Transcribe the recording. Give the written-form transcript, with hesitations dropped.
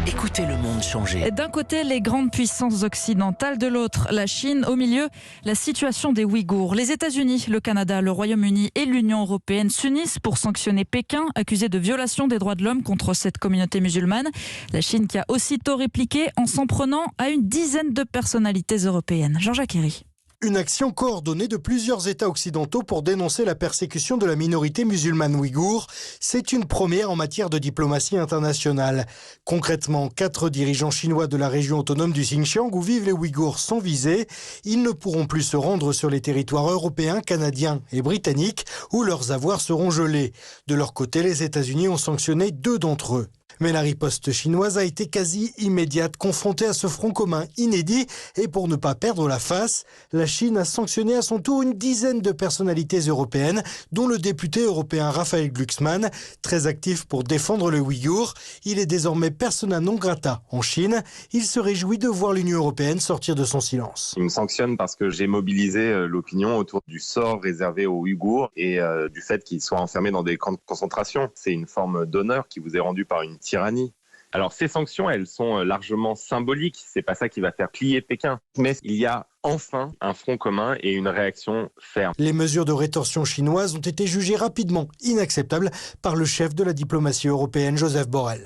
Écoutez le monde changer. D'un côté, les grandes puissances occidentales, de l'autre, la Chine. Au milieu, la situation des Ouïghours. Les États-Unis, le Canada, le Royaume-Uni et l'Union européenne s'unissent pour sanctionner Pékin, accusé de violation des droits de l'homme contre cette communauté musulmane. La Chine qui a aussitôt répliqué en s'en prenant à une dizaine de personnalités européennes. Jean-Jacques Herry. Une action coordonnée de plusieurs États occidentaux pour dénoncer la persécution de la minorité musulmane ouïghour. C'est une première en matière de diplomatie internationale. Concrètement, 4 dirigeants chinois de la région autonome du Xinjiang où vivent les Ouïghours sont visés. Ils ne pourront plus se rendre sur les territoires européens, canadiens et britanniques où leurs avoirs seront gelés. De leur côté, les États-Unis ont sanctionné 2 d'entre eux. Mais la riposte chinoise a été quasi immédiate, confrontée à ce front commun inédit. Et pour ne pas perdre la face, la Chine a sanctionné à son tour une dizaine de personnalités européennes, dont le député européen Raphaël Glucksmann, très actif pour défendre le Ouïghour. Il est désormais persona non grata en Chine. Il se réjouit de voir l'Union européenne sortir de son silence. Il me sanctionne parce que j'ai mobilisé l'opinion autour du sort réservé aux Ouïghours et du fait qu'ils soient enfermés dans des camps de concentration. C'est une forme d'honneur qui vous est rendue par une tyrannie. Alors ces sanctions, elles sont largement symboliques, c'est pas ça qui va faire plier Pékin. Mais il y a enfin un front commun et une réaction ferme. Les mesures de rétorsion chinoises ont été jugées rapidement inacceptables par le chef de la diplomatie européenne, Joseph Borrell.